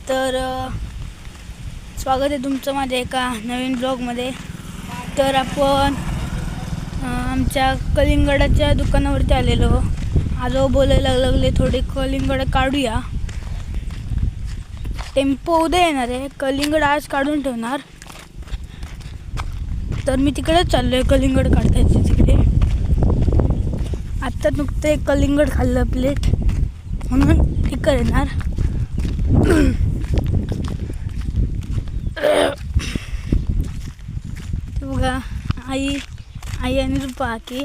तर स्वागत आहे तुमचं माझ्या एका नवीन ब्लॉगमध्ये। तर आपण आमच्या कलिंगडाच्या दुकानावरती आलेलो। आजो बोलायला लागले थोडे कलिंगड काढूया। टेम्पो उद्या येणार आहे, कलिंगड आज काढून ठेवणार। तर मी तिकडेच चाललोय कलिंगड काढतायचे तिकडे। आत्ता नुकतं एक कलिंगड खाल्लं प्लेट, म्हणून तिकडे येणार। ते बघा आई आणि रूपा की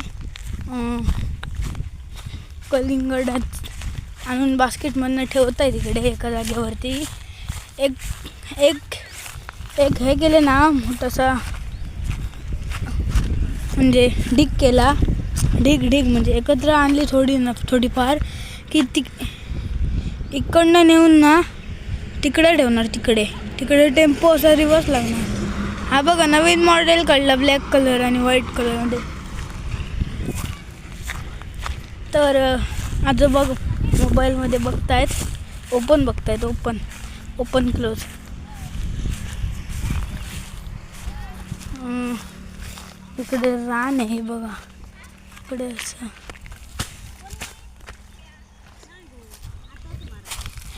कलिंगड आणून बास्केटमधनं ठेवत आहे तिकडे एका जागेवरती। एक एक एक हे केले ना, मोठासा म्हणजे ढीग केला। ढीग म्हणजे एकत्र आणली थोडीफार की इकडनं नेऊन ना तिकडे ठेवणार। तिकडे टेम्पो असा रिवर्स लागणार। हा बघा नवीन मॉडेल काढला ब्लॅक कलर आणि व्हाईट कलरमध्ये। तर आज बघ मोबाईलमध्ये बघतायत ओपन क्लोज। इकडे रान आहे बघा, इकडे असं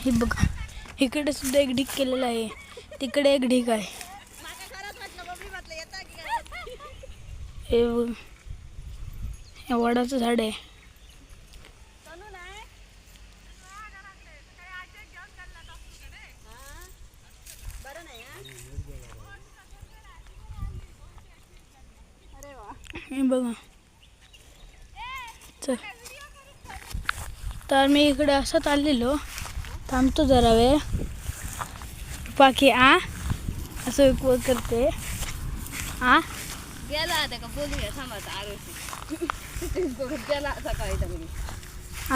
हे बघा, इकडे सुद्धा एक ढीग केलेला आहे, तिकडे एक ढीग आहे। हे वडाचं झाड आहे। हे बघा, तर मी इकडे असंच आलेलो, थांबतो जरा वेळ। बाकी असं करते गेला का बोलूया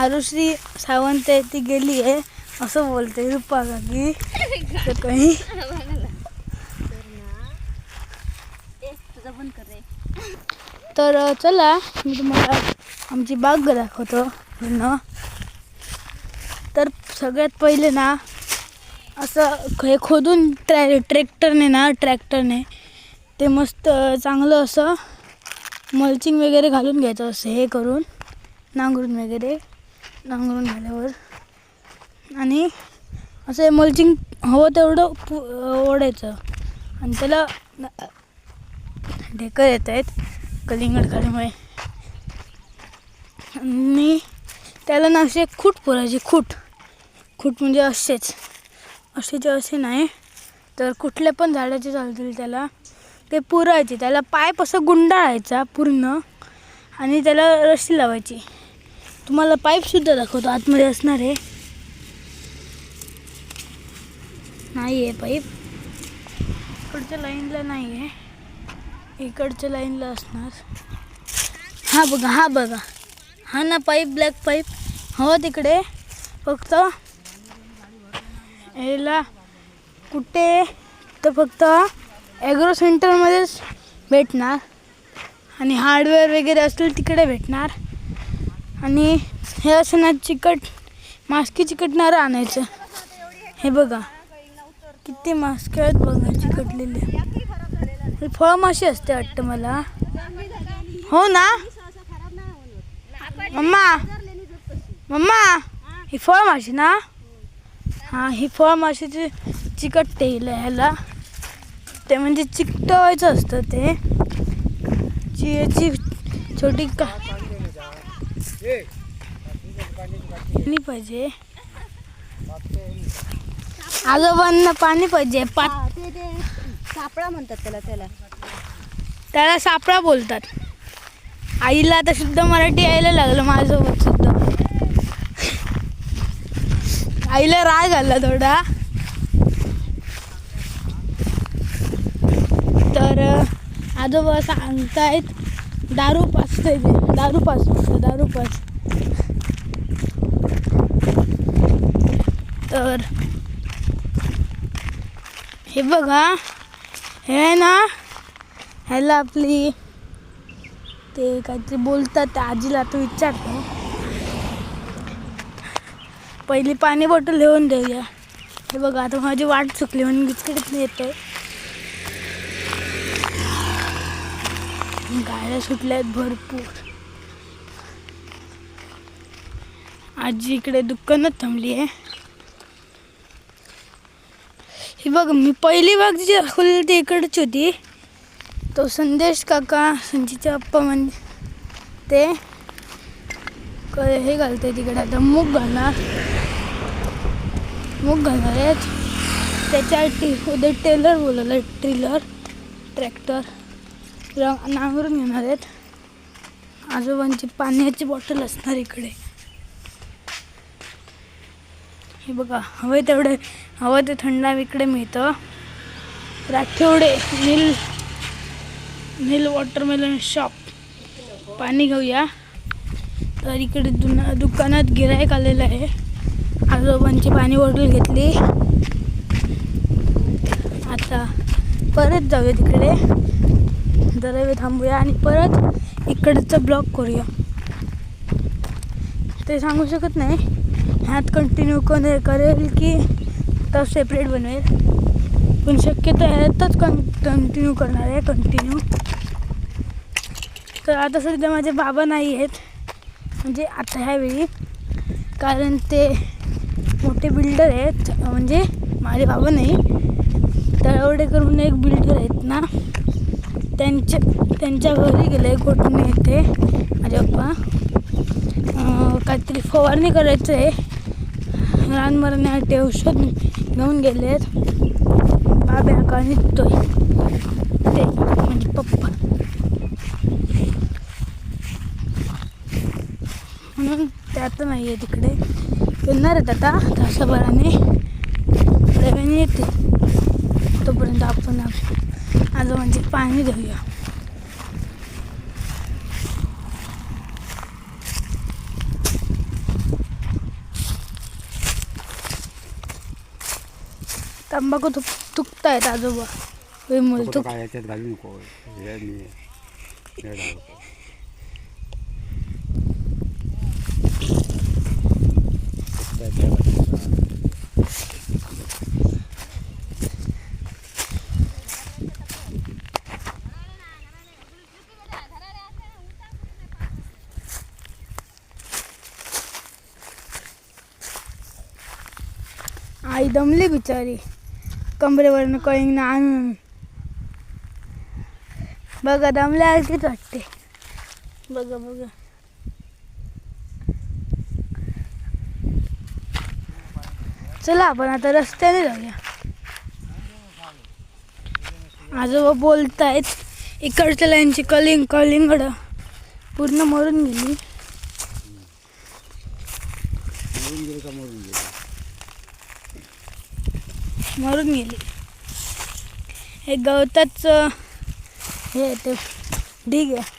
आरुश्री सावंत आहे ती गेली आहे असं बोलते रूपा काकी काही। तर चला मी तुम्हाला आमची बाग दाखवतो पूर्ण। तर सगळ्यात पहिले ना असं हे खोदून ट्रॅक्टरने ते मस्त चांगलं असं मल्चिंग वगैरे घालून घ्यायचं। असं हे करून नांगरून झाल्यावर आणि असं मल्चिंग हवं तेवढं ओढायचं। आणि त्याला ढेकर येत आहेत कलिंगड खाल्यामुळे। आणि त्याला ना असे खूट पुरायचे, खूट म्हणजे असे नाही तर कुठल्या पण झाडाचे चालतील त्याला ते पुरायचे। त्याला पाईप असं गुंडाळायचा पूर्ण आणि त्याला रस्सी लावायची। तुम्हाला पाईप सुद्धा दाखवतो, आतमध्ये असणार आहे। नाही आहे पाईप, इकडच्या लाईनला नाही आहे, इकडच्या लाईनला असणार। हा बघा हा ना पाईप, ब्लॅक पाईप हो तिकडे। फक्त याला कुठे तर फक्त ॲग्रो सेंटरमध्येच भेटणार आणि हार्डवेअर वगैरे असतील तिकडे भेटणार। आणि हे असं ना मास्की चिकटणारं आणायचं। हे बघा किती मास्क आहेत बघा चिकटलेले। फळमाशी असते वाटतं मला, हो ना मम्मा ही फळमाशी ना? हां ही फळमाशीची चिकटते ह्याला, ते म्हणजे चिकटवायचं असतं ते। याची छोटी पाहिजे, आजोबांना पाणी पाहिजे। सापळा म्हणतात त्याला सापळा बोलतात। आईला आता शुद्ध मराठी यायला लागलं माझ्यासोबत सुद्धा। आईला राग आला थोडा। तर आजोबा सांगतायत दारू पाच। तर हे बघा, हे ना ह्याला आपली ते काहीतरी बोलतात, त्या आजीला आता विचारतो। पहिली पाणी बॉटल घेऊन देऊया। हे बघा आता माझी वाट चुकली म्हणून बिस्किट येतोय. गाड्या सुटल्या आहेत भरपूर. आजी इकडे दुकानात थांबली आहे. ही बघ मी पहिली बाग जी दाखवली ती इकडची होती. तो संदेश काका संजीचे अप्पा म्हणजे ते हे घालते तिकडे. आता मूग घालणार आहेत. त्याच्या उद्या टेलर बोलवलं. ट्रॅक्टर नांगरून घेणार आहेत. आजोबांची पाण्याची बॉटल असणार इकडे. हे बघा हवं ते थंड इकडे मिळतं. राठेवडे नील वॉटरमेलन शॉप. पाणी घेऊया. तर इकडे दुकानात गिराईक आलेलं आहे. आजोबांची पाणी बॉटल घेतली. आता परत जाऊया तिकडे. जरा वेळ थांबूया आणि परत इकडचा ब्लॉक करूया. ते सांगू शकत नाही ह्यात कंटिन्यू करेल की तर सेपरेट बनवेल. पण शक्यतो ह्यातच कंटिन्यू करणार आहे. तर आता सध्या माझे बाबा नाही आहेत म्हणजे आता ह्यावेळी. कारण ते मोठे बिल्डर आहेत. म्हणजे माझे बाबा नाही, तळवडेकर म्हणून एक बिल्डर आहेत ना, त्यांच्या घरी गेले गोठणे येते माझे पप्पा. काहीतरी फवारणी करायचं आहे. रान मरण्यासाठी औषध घेऊन गेले आहेत. बाब्या का निघतोय ते म्हणजे पप्पा. म्हणून ते आता नाही आहे तिकडे. येणार आहेत आता तासाभराने. रव्याने येते. तोपर्यंत आपण आजोबांचे पाणी देऊया. तंबाखू तुकतायत आजोबा. वेमूल तुक काय याच्यात घालू नको. आई दमली बिचारी. कमरेवरनं कळींग ना आणून बघा दमल्या किती वाटते. बघा चला आपण आता रस्त्याने जाऊया. आजोबा बोलतायत. इकडच्या लाईनची कलिंगड पूर्ण मरून गेली. मरून गेली. हे गवताच हे ते ढीग आहे.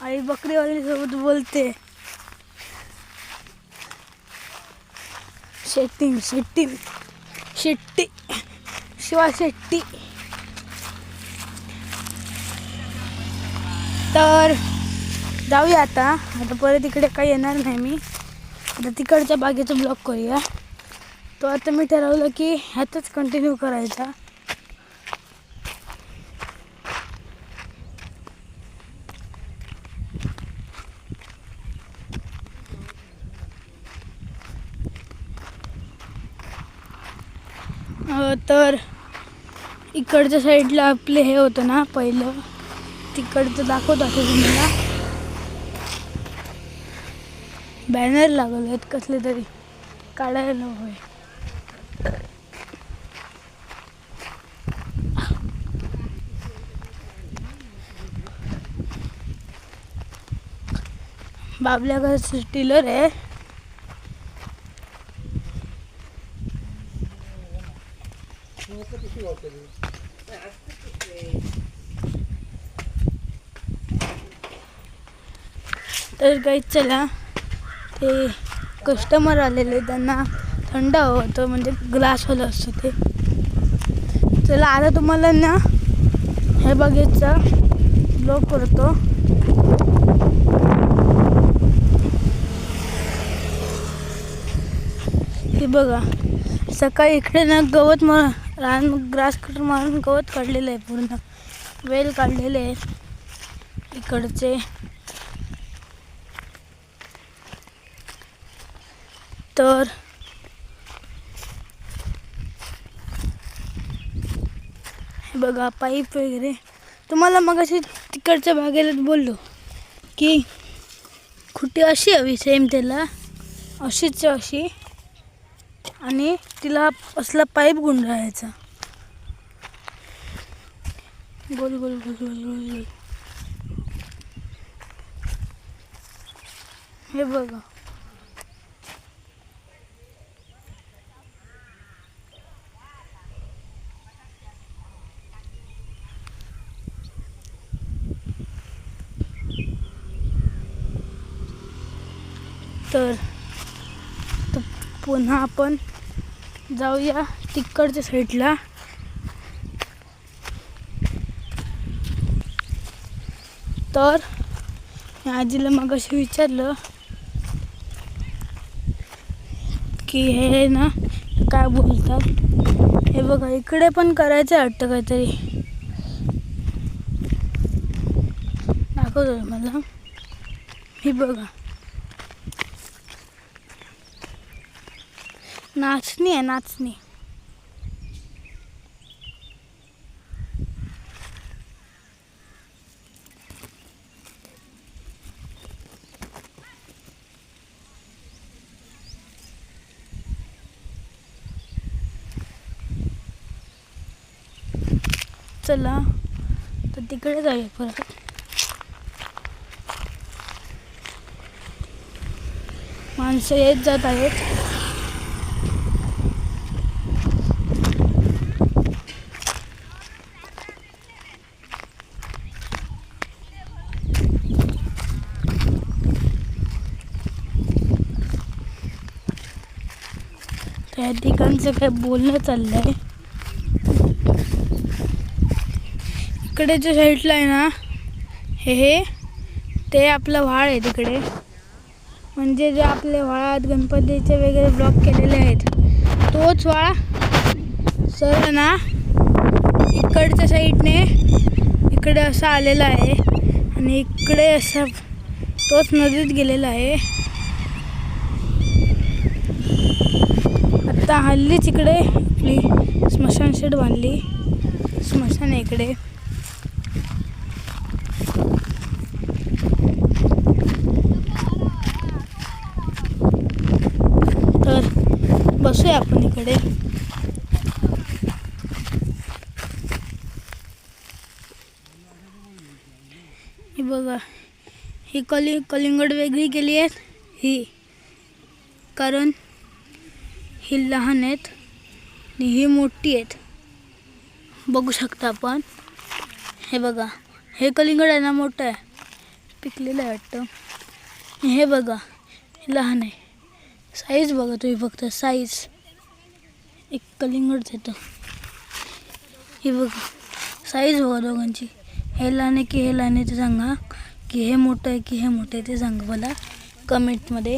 आई बकरीवाली सोबत बोलते. शेट्टी शिवा शेट्टी. तर जाऊया आता परत इकडे काही येणार नाही मी. आता तिकडच्या बागेचा ब्लॉक करूया. तो आता मी ठरवलं की ह्यातच कंटिन्यू करायचा. तर इकडच्या साईडला आपले हे होतं ना पहिलं, तिकडचं दाखवत होते तुम्हाला. बॅनर लागले आहेत कसले तरी काढायला हवे. बाबल्या घरचं टिलर आहे. तर काही चला ते कस्टमर आलेले त्यांना थंड हवं होतं म्हणजे ग्लासवालं असतं ते. चला आता तुम्हाला ना हे बघायचा ब्लॉग करतो. हे बघा सकाळी इकडे ना गवत रान ग्रास कटर मारून गवत काढलेलं आहे, पूर्ण वेल काढलेले आहेत इकडचे. तर हे बघा पाईप वगैरे. तुम्हाला मग अशी तिकडच्या भागेला बोललो की खुटी अशी हवी सेम त्याला, अशीच अशी, आणि तिला असला पाईप गुंडाळायचा गोल गोल गोल गोल गोल गोल. हे बघा तर पुन्हा आपण जाऊया तिकडच्या साईडला. तर मी आजीला मग असं विचारलं की हे ना काय बोलतात. हे बघा इकडे पण करायचं वाटतं काहीतरी, दाखवतो मला. हे बघा नाचणी आहे, नाचणी. चला तर तिकडे जाऊया परत. माणसं येत जात आहेत. त्या ठिकाणचं काय बोलणं चाललंय. इकडेच्या साईडला आहे ना हे ते आपलं व्हाळ आहे तिकडे, म्हणजे जे आपले व्हाळात गणपतीचे वगैरे ब्लॉक केलेले आहेत तोच व्हाळ सर ना इकडच्या साईडने इकडे असा आलेला आहे, आणि इकडे असा तोच नदीत गेलेला आहे. आता हल्लीच इकडे आपली स्मशान शेड बांधली, स्मशान आहे इकडे. तर बसूया आपण इकडे. ही बघा ही कलिंगड वेगळी केली आहेत ही, कारण ही लहान आहेत आणि ही मोठी आहेत. बघू शकता आपण. हे बघा हे कलिंगड आहे ना मोठं आहे, पिकलेलं आहे वाटतं. हे बघा हे लहान आहे. साईज बघा तुम्ही फक्त साईज, एक कलिंगडच येतं. हे बघा साईज बघा दोघांची. हे लहान आहे की हे लहान आहे ते सांगा, की हे मोठं आहे की हे मोठं आहे ते सांगा मला कमेंटमध्ये.